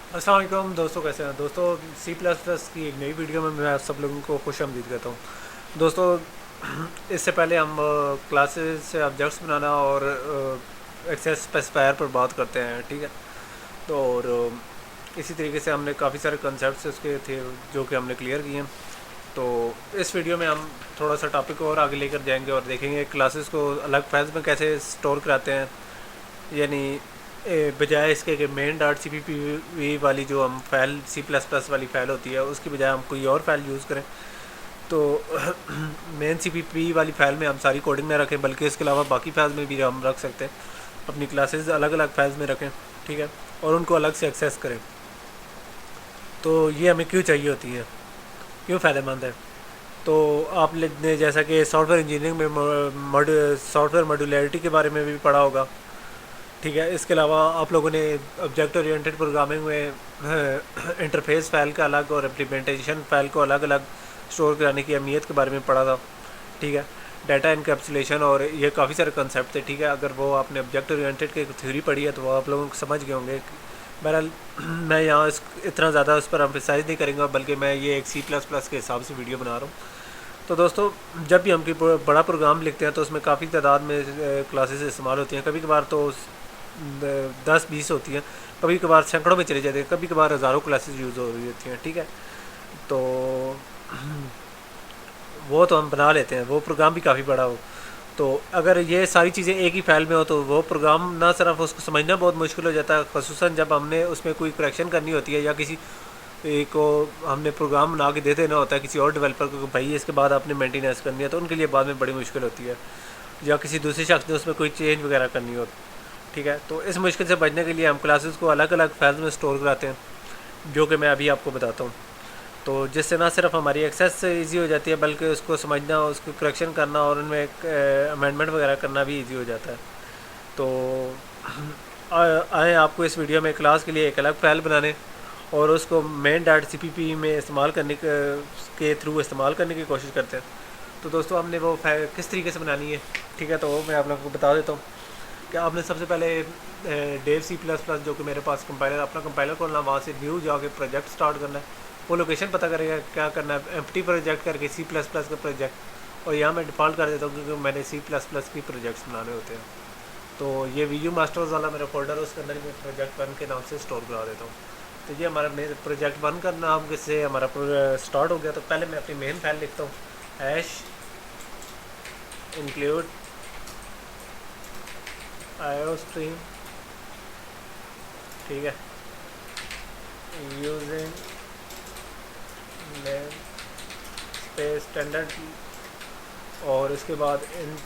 अस्सलाम वालेकुम दोस्तों, कैसे हैं दोस्तों। सी प्लस प्लस की एक नई वीडियो में मैं आप सब लोगों को खुश आमदीद कहता हूँ दोस्तों। इससे पहले हम क्लासेस से ऑब्जेक्ट्स बनाना और एक्सेस स्पेसिफायर पर बात करते हैं, ठीक है। तो और इसी तरीके से हमने काफ़ी सारे कंसेप्ट उसके थे जो कि हमने क्लियर किए हैं। तो इस वीडियो में हम थोड़ा सा टॉपिक और आगे लेकर जाएंगे और देखेंगे क्लासेस को अलग फाइल्स में कैसे स्टोर कराते हैं। यानी बजाय इसके कि main dot C P P वाली जो हम फाइल सी प्लस प्लस वाली फ़ाइल होती है उसकी बजाय हम कोई और फाइल यूज़ करें। तो मेन सी पी पी वाली फ़ाइल में हम सारी कोडिंग ना रखें, बल्कि इसके अलावा बाकी फाइल्स में भी हम रख सकते हैं। अपनी क्लासेस अलग अलग फाइल्स में रखें, ठीक है, और उनको अलग से एक्सेस करें। तो ये हमें क्यों चाहिए होती है, क्यों फ़ायदेमंद है। तो आपने जैसा कि सॉफ्टवेयर इंजीनियरिंग में सॉफ्टवेयर मॉड्यूलरिटी के बारे में भी पढ़ा होगा, ठीक है। इसके अलावा आप लोगों ने ऑब्जेक्ट ओरिएंटेड प्रोग्रामिंग में इंटरफेस फ़ाइल का अलग और इम्प्लीमेंटेशन फ़ाइल को अलग अलग स्टोर कराने की अहमियत के बारे में पढ़ा था, ठीक है। डाटा इनकैप्सुलेशन और ये काफ़ी सारे कंसेप्ट थे, ठीक है। अगर वो आपने ऑब्जेक्ट ओरिएंटेड की थ्योरी पढ़ी है तो वो आप लोगों को समझ गए होंगे। बहरहाल मैं यहाँ इतना ज़्यादा उस पर एम्फेसाइज नहीं करूँगा, बल्कि मैं ये एक सी प्लस प्लस के हिसाब से वीडियो बना रहा हूँ। तो दोस्तों, जब भी हम कोई बड़ा प्रोग्राम लिखते हैं तो उसमें काफ़ी तादाद में क्लासेस इस्तेमाल होती हैं। कभी कभार तो 10-20 होती हैं, कभी कभार सैकड़ों में चले जाते हैं, कभी कभार हज़ारों क्लासेस यूज़ हो रही होती हैं, ठीक है। तो वो तो हम बना लेते हैं, वो प्रोग्राम भी काफ़ी बड़ा हो। तो अगर ये सारी चीज़ें एक ही फाइल में हो तो वो प्रोग्राम ना सिर्फ उसको समझना बहुत मुश्किल हो जाता है, ख़ुसूसन जब हमने उसमें कोई करेक्शन करनी होती है या किसी को हमने प्रोग्राम बना के दे देना होता है किसी और डेवलपर को, भाई इसके बाद आपने मेंटेनेंस करनी है, तो उनके लिए बाद में बड़ी मुश्किल होती है। या किसी दूसरे शख्स ने उसमें कोई चेंज वगैरह करनी हो, ठीक है। तो इस मुश्किल से बचने के लिए हम क्लासेस को अलग अलग फाइल्स में स्टोर कराते हैं, जो कि मैं अभी आपको बताता हूँ। तो जिससे ना सिर्फ हमारी एक्सेस ईजी हो जाती है, बल्कि उसको समझना, उसको करेक्शन करना और उनमें एक अमेंडमेंट वगैरह करना भी ईजी हो जाता है। तो आए आपको इस वीडियो में क्लास के लिए एक अलग फाइल बनाने और उसको main dot C P P में इस्तेमाल करने के थ्रू इस्तेमाल करने की कोशिश करते हैं। तो दोस्तों, हमने वो फाइल किस तरीके से बनानी है, ठीक है, तो वो मैं आप लोगों को बता देता हूँ कि आपने सबसे पहले डेव सी प्लस प्लस जो कि मेरे पास कंपाइलर, अपना कंपाइलर खोलना, वहाँ से न्यू जाके प्रोजेक्ट स्टार्ट करना है। वो लोकेशन पता करेगा क्या करना है, एम्प्टी प्रोजेक्ट करके सी प्लस प्लस का प्रोजेक्ट। और यहाँ मैं डिफ़ॉल्ट कर देता हूँ क्योंकि मैंने सी प्लस प्लस की प्रोजेक्ट्स बनाने होते हैं। तो ये वीडियो मास्टर्स वाला मेरा फोल्डर है, उसके अंदर मैं प्रोजेक्ट वन के नाम से स्टोर करा देता हूँ। तो ये हमारा मेन प्रोजेक्ट वन का नाम से हमारा स्टार्ट हो गया। तो पहले मैं अपनी मेन फाइल लिखता हूँ, हैश इंक्लूड आईओ स्ट्रीम, ठीक है, यूजिंग नेम स्पेस स्टैंडर्ड। और इसके बाद इंट,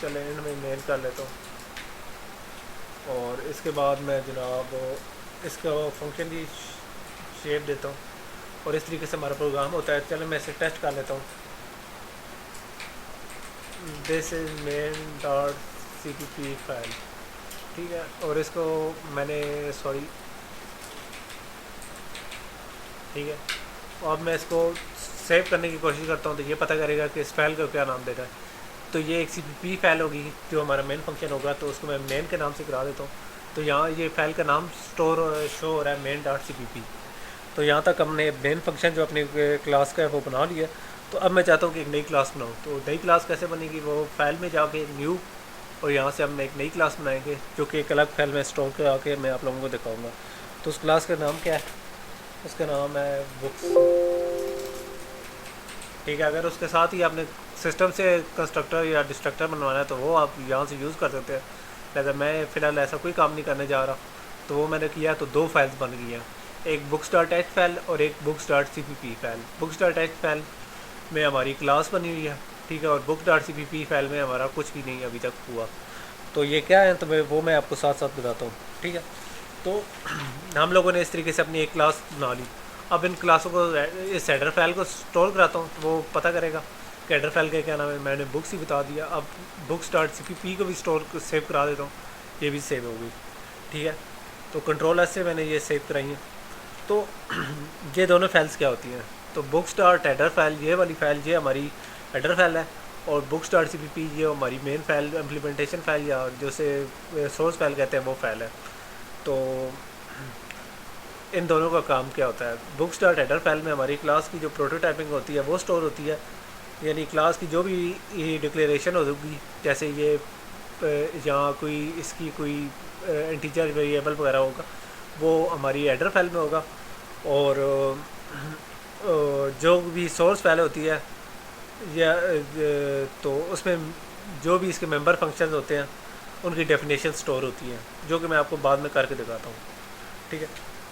चले इंट में मेन कर लेता हूँ। और इसके बाद मैं जनाब इसका फंक्शन की शेप देता हूँ और इस तरीके से हमारा प्रोग्राम होता है। चलो मैं इसे टेस्ट कर लेता हूँ। This is main dot C P P file, ठीक है। और इसको मैंने, सॉरी, ठीक है। और अब मैं इसको सेव करने की कोशिश करता हूँ तो ये पता करेगा कि इस फाइल का क्या नाम देना है। तो ये एक सी पी पी फाइल होगी जो हमारा मेन फंक्शन होगा, तो उसको मैं मेन के नाम से करा देता हूँ। तो यहाँ ये फाइल का नाम शो हो रहा है, main dot C P P. तो यहाँ तक हमने मेन फंक्शन जो अपनी क्लास का है वो बना लिया। तो अब मैं चाहता हूँ कि एक नई क्लास बनाऊँ। तो नई क्लास कैसे बनेगी, वो फाइल में जाके न्यू, और यहाँ से हम एक नई क्लास बनाएंगे जो कि एक अलग फाइल में स्टोर करा के मैं आप लोगों को दिखाऊंगा। तो उस क्लास का नाम क्या है, उसका नाम है बुक्स, ठीक है। अगर उसके साथ ही आपने सिस्टम से कंस्ट्रक्टर या डिस्ट्रक्टर बनवाना है तो वो आप यहाँ से यूज़ कर सकते हैं। लेकिन मैं फ़िलहाल ऐसा कोई काम नहीं करने जा रहा, तो वो मैंने किया तो दो फाइल्स बन गई हैं, एक बुक्स डॉट एच फाइल और एक books dot C P P file. Books dot H file में हमारी क्लास बनी हुई है, ठीक है, और book dot C P P file में हमारा कुछ भी नहीं अभी तक हुआ। तो ये क्या है, तो वो मैं आपको साथ साथ बताता हूँ, ठीक है। तो हम लोगों ने इस तरीके से अपनी एक क्लास बना ली। अब इन क्लासों को, इस हेडर फाइल को स्टोर कराता हूँ तो वो पता करेगा कि हेडर फाइल का क्या नाम है। मैंने बुक्स ही बता दिया। अब books dot C P P को भी सेव करा देता हूँ, ये भी सेव हो गई, ठीक है। तो कंट्रोल एस से मैंने ये सेव कराई है। तो ये दोनों फाइल्स क्या होती हैं, तो बुक्स डॉट हेडर फाइल, ये वाली फाइल ये हमारी हेडर फाइल है, और books dot C P P ये हमारी मेन फाइल, इम्प्लीमेंटेशन फाइल या जैसे सोर्स फाइल कहते हैं वो फाइल है। तो इन दोनों का काम क्या होता है। बुक्स डॉट हेडर फाइल में हमारी क्लास की जो प्रोटोटाइपिंग होती है वो स्टोर होती है, यानी क्लास की जो भी डिक्लेरेशन होगी, जैसे ये यहाँ कोई इसकी कोई इंटीजर वेरिएबल वगैरह होगा वो हमारी हेडर फाइल में होगा। और जो भी सोर्स फाइल होती है या तो उसमें जो भी इसके मेंबर फंक्शंस होते हैं उनकी डेफिनेशन स्टोर होती है, जो कि मैं आपको बाद में करके दिखाता हूँ। ठीक है,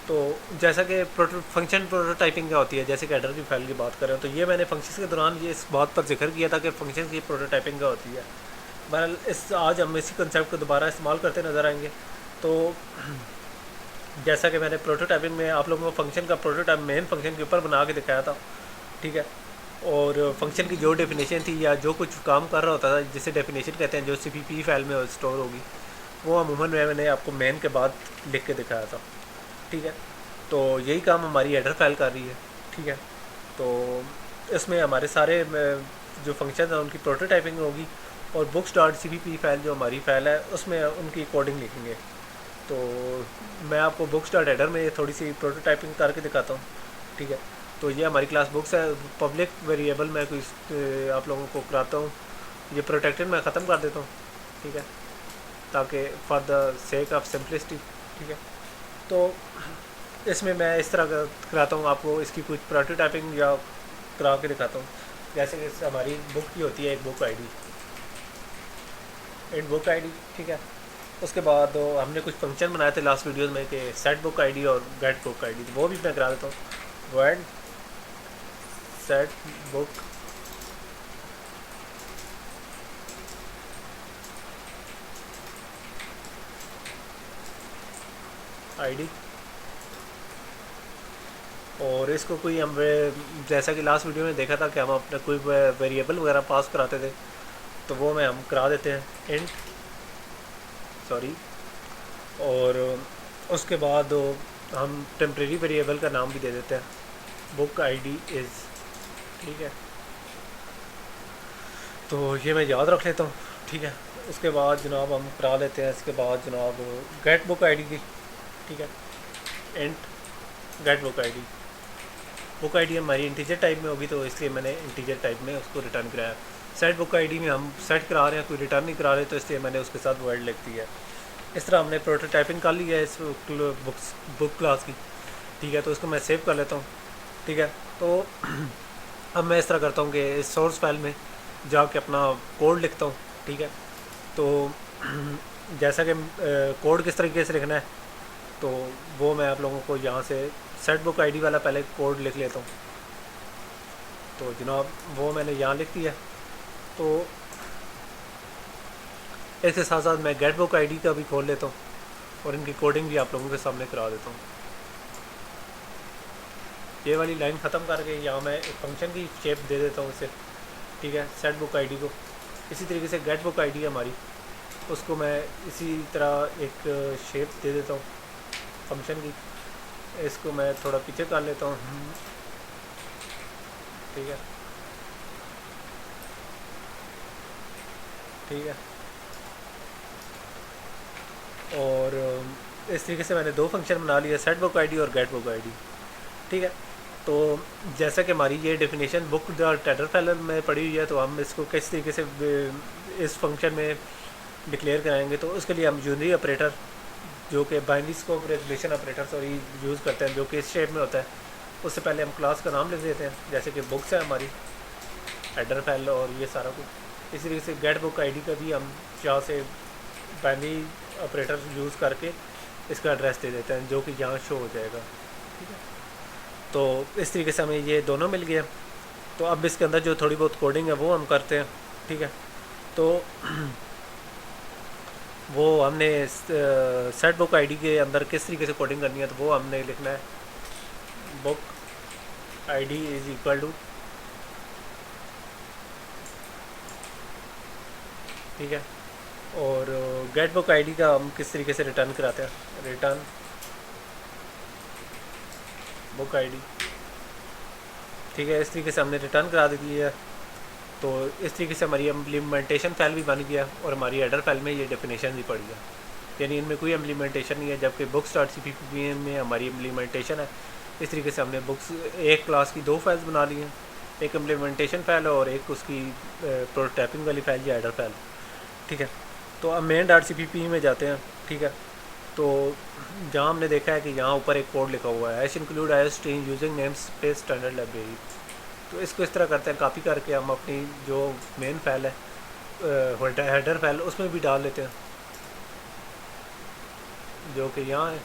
तो जैसा कि फंक्शन प्रोटोटाइपिंग क्या होती है, जैसे कि हेडर की फाइल की बात करें तो ये मैंने फंक्शंस के दौरान ये इस बात पर जिक्र किया था कि फंक्शन की प्रोटोटाइपिंग क्या होती है। बहरहाल इस आज हम इसी कंसेप्ट को दोबारा इस्तेमाल करते नज़र आएंगे। तो जैसा कि मैंने प्रोटोटाइपिंग में आप लोगों को फंक्शन का प्रोटोटाइप मेन फंक्शन के ऊपर बना के दिखाया था। ठीक है, और फंक्शन की जो डेफिनेशन थी या जो कुछ काम कर रहा होता था जिसे डेफिनेशन कहते हैं, जो CPP फाइल में स्टोर होगी, वो अमूमन मैंने आपको मेन के बाद लिख के दिखाया था। ठीक है, तो यही काम हमारी हेडर फाइल कर रही है। ठीक है, तो इसमें हमारे सारे जो फंक्शन हैं उनकी प्रोटोटाइपिंग होगी, और बुक्स डॉट CPP फाइल जो हमारी फ़ाइल है उसमें उनकी कोडिंग लिखेंगे। तो मैं आपको बुक्स डॉट हेडर में थोड़ी सी प्रोटोटाइपिंग करके दिखाता हूँ। ठीक है, तो ये हमारी क्लास बुक्स है, पब्लिक वेरिएबल मैं कोई आप लोगों को कराता हूँ, ये प्रोटेक्टेड मैं ख़त्म कर देता हूँ। ठीक है, ताकि for the sake of simplicity. ठीक है, तो इसमें मैं इस तरह का कराता हूँ आपको, इसकी कुछ प्रोटोटाइपिंग या करा के दिखाता हूँ। जैसे कि हमारी बुक की होती है एक book ID, and book ID. ठीक है, उसके बाद हमने कुछ फंक्शन बनाए थे लास्ट वीडियोस में कि सेट बुक आईडी और गेट बुक आईडी, तो वो भी मैं करा देता हूँ। वर्ड सेट बुक आईडी, और इसको कोई हम जैसा कि लास्ट वीडियो में देखा था कि हम अपना कोई वेरिएबल वगैरह पास कराते थे, तो वो मैं हम करा देते हैं इंट, सॉरी। और उसके बाद हम टेम्प्रेरी वेरिएबल का नाम भी दे देते हैं, बुक आईडी इज़। ठीक है, तो ये मैं याद रख लेता हूँ। ठीक है, उसके बाद जनाब हम करा लेते हैं इसके बाद जनाब गेट बुक आईडी की। ठीक है, इंट गेट बुक आईडी हमारी इंटीजर टाइप में होगी, तो इसलिए मैंने इंटीजर टाइप में उसको रिटर्न कराया। सेट बुक आईडी में हम सेट करा रहे हैं, कोई रिटर्न नहीं करा रहे, तो इसलिए मैंने उसके साथ वर्ड लिख दिया है। इस तरह हमने प्रोटोटाइपिंग कर ली है इस बुक क्लास की। ठीक है, तो इसको मैं सेव कर लेता हूँ। ठीक है, तो अब मैं इस तरह करता हूँ कि इस सोर्स फाइल में जाके अपना कोड लिखता हूँ। ठीक है, तो जैसा कि कोड किस तरीके से लिखना है, तो वो मैं आप लोगों को यहाँ से सेट बुक आईडी वाला पहले कोड लिख लेता हूँ। तो जनाब वो मैंने यहाँ लिख दिया। तो इसके साथ साथ मैं गेट बुक आईडी का भी खोल लेता हूँ और इनकी कोडिंग भी आप लोगों के सामने करा देता हूँ। ये वाली लाइन ख़त्म करके यहाँ मैं एक फंक्शन की शेप दे देता हूँ इसे। ठीक है, सेट बुक आईडी को। इसी तरीके से गेट बुक आईडी हमारी, उसको मैं इसी तरह एक शेप दे देता हूँ फंक्शन की। इसको मैं थोड़ा पीछे कर लेता हूँ। ठीक है, ठीक है, और इस तरीके से मैंने दो फंक्शन बना लिए, सेट बुक आईडी और गेट बुक आईडी। ठीक है, तो जैसा कि हमारी ये definition book dot header file में पड़ी हुई है, तो हम इसको किस तरीके से इस फंक्शन में डिक्लेयर कराएंगे। तो उसके लिए हम यूनरी ऑपरेटर, जो कि binary scope resolution operator sorry use करते हैं, जो कि इस शेप में होता है। उससे पहले हम क्लास का नाम लिख देते हैं, जैसे कि बुक्स है हमारी हेडर फाइल और ये सारा कुछ। इसी तरीके से गेट बुक आईडी का भी हम यहाँ से बाइनरी ऑपरेटर यूज़ करके इसका एड्रेस दे देते हैं, जो कि यहाँ शो हो जाएगा। ठीक है, तो इस तरीके से हमें ये दोनों मिल गया। तो अब इसके अंदर जो थोड़ी बहुत कोडिंग है वो हम करते हैं। ठीक है, तो वो हमने सेट बुक आईडी के अंदर किस तरीके से कोडिंग करनी है, तो वो हमने लिखना है book ID is equal to, ठीक है, और गेट बुक आईडी का हम किस तरीके से रिटर्न कराते हैं, रिटर्न बुक आईडी। ठीक है, इस तरीके से हमने रिटर्न करा दी है। तो इस तरीके से हमारी इम्प्लीमेंटेशन फाइल भी बन गया और हमारी हेडर फाइल में ये डेफिनेशन भी पड़ गया। यानी इनमें कोई इम्प्लीमेंटेशन नहीं है, जबकि books dot C P P में हमारी इम्प्लीमेंटेशन है। इस तरीके से हमने बुक्स एक क्लास की 2 फाइल्स बना ली हैं, एक इम्प्लीमेंटेशन फ़ाइल और एक उसकी प्रोटोटाइपिंग वाली फ़ाइल या एडर फाइल। ठीक है, तो अब main dot C P P में जाते हैं। ठीक है, तो जहाँ हमने देखा है कि यहाँ ऊपर एक कोड लिखा हुआ है, H include I string using name space standard library. तो इसको इस तरह करते हैं, कॉपी करके हम अपनी जो मेन फाइल है हेडर फाइल उसमें भी डाल लेते हैं, जो कि यहाँ है।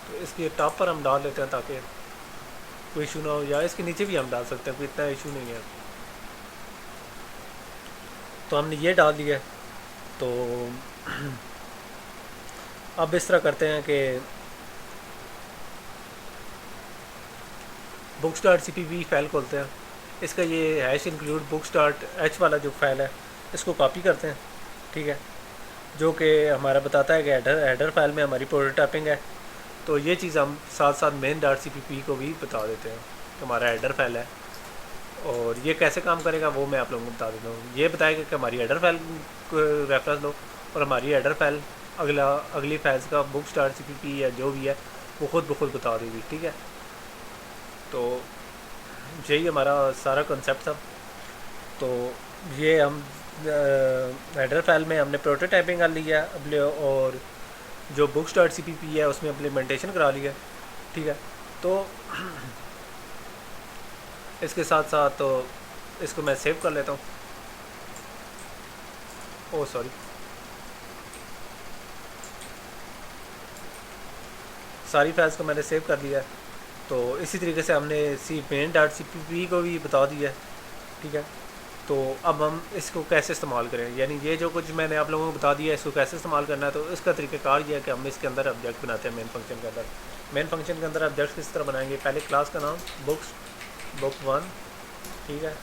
तो इसके टॉप पर हम डाल लेते हैं ताकि कोई इशू ना हो, या इसके नीचे भी हम डाल सकते हैं, कोई इतना इशू नहीं है। तो हमने ये डाल दिया। तो अब इस तरह करते हैं कि books dot C P V file खोलते हैं, इसका ये hash include books dot H वाला जो फाइल है इसको कॉपी करते हैं। ठीक है, जो कि हमारा बताता है कि हेडर फाइल में हमारी प्रोटोटाइपिंग है। तो ये चीज़ हम साथ साथ main dot C P P को भी बता देते हैं कि हमारा हेडर फाइल है, और ये कैसे काम करेगा वो मैं आप लोगों को बता देता हूँ। ये बताएगा कि हमारी हेडर फाइल को रेफरेंस लो, और हमारी हेडर फाइल अगली फाइल्स का books dot C P P या जो भी है वो खुद ब खुद बता देगी। ठीक है, तो यही हमारा सारा कंसेप्ट था। तो ये हम हेडर फाइल में हमने प्रोटोटाइपिंग कर लिया अब, और जो books dot C P P है उसमें इम्प्लीमेंटेशन करा लिया। ठीक है, तो इसके साथ साथ तो इसको मैं सेव कर लेता हूँ। ओह सॉरी, सारी फाइल्स को मैंने सेव कर लिया है। तो इसी तरीके से हमने C main dot C P P को भी बता दिया है। ठीक है, तो अब हम इसको कैसे इस्तेमाल करें, यानी ये जो कुछ मैंने आप लोगों को बता दिया है इसको कैसे इस्तेमाल करना है। तो इसका तरीक़ाकार ये है कि हम इसके अंदर ऑब्जेक्ट बनाते हैं मेन फंक्शन के अंदर। मेन फंक्शन के अंदर ऑब्जेक्ट किस तरह बनाएंगे, पहले क्लास का नाम बुक 1। ठीक है,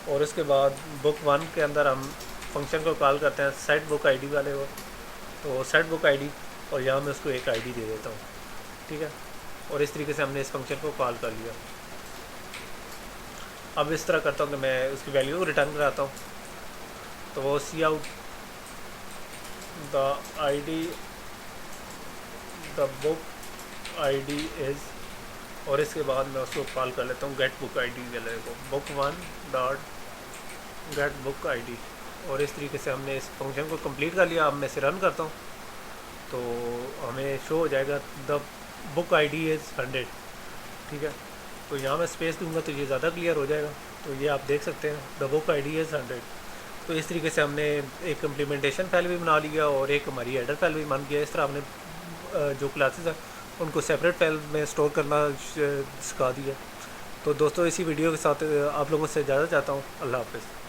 और उसके बाद बुक 1 के अंदर हम फंक्शन को कॉल करते हैं सेट बुक आई डी वाले को। तो सेट बुक आई डी, और यहाँ मैं उसको एक आई डी दे देता हूँ। ठीक है, और इस तरीके से हमने इस फंक्शन को कॉल कर लिया। अब इस तरह करता हूँ कि मैं उसकी वैल्यू को रिटर्न कराता हूँ। तो वो C out the I D the book I D is, और इसके बाद मैं उसको कॉल कर लेता हूँ गेट बुक आई डी वाले को, book 1 dot gate book I D. और इस तरीके से हमने इस फंक्शन को कंप्लीट कर लिया। अब मैं इसे रन करता हूँ तो हमें शो हो जाएगा the book I D is 100। ठीक है, तो यहाँ मैं स्पेस दूंगा तो ये ज़्यादा क्लियर हो जाएगा। तो ये आप देख सकते हैं the book I D is 100। तो इस तरीके से हमने एक इम्प्लीमेंटेशन फाइल भी बना लिया और एक हमारी हेडर फाइल भी बन गया। इस तरह हमने जो क्लासेस हैं उनको सेपरेट फाइल में स्टोर करना सिखा दिया। तो दोस्तों इसी वीडियो के साथ आप लोगों से इजाज़त चाहता हूँ। अल्लाह हाफ़िज़।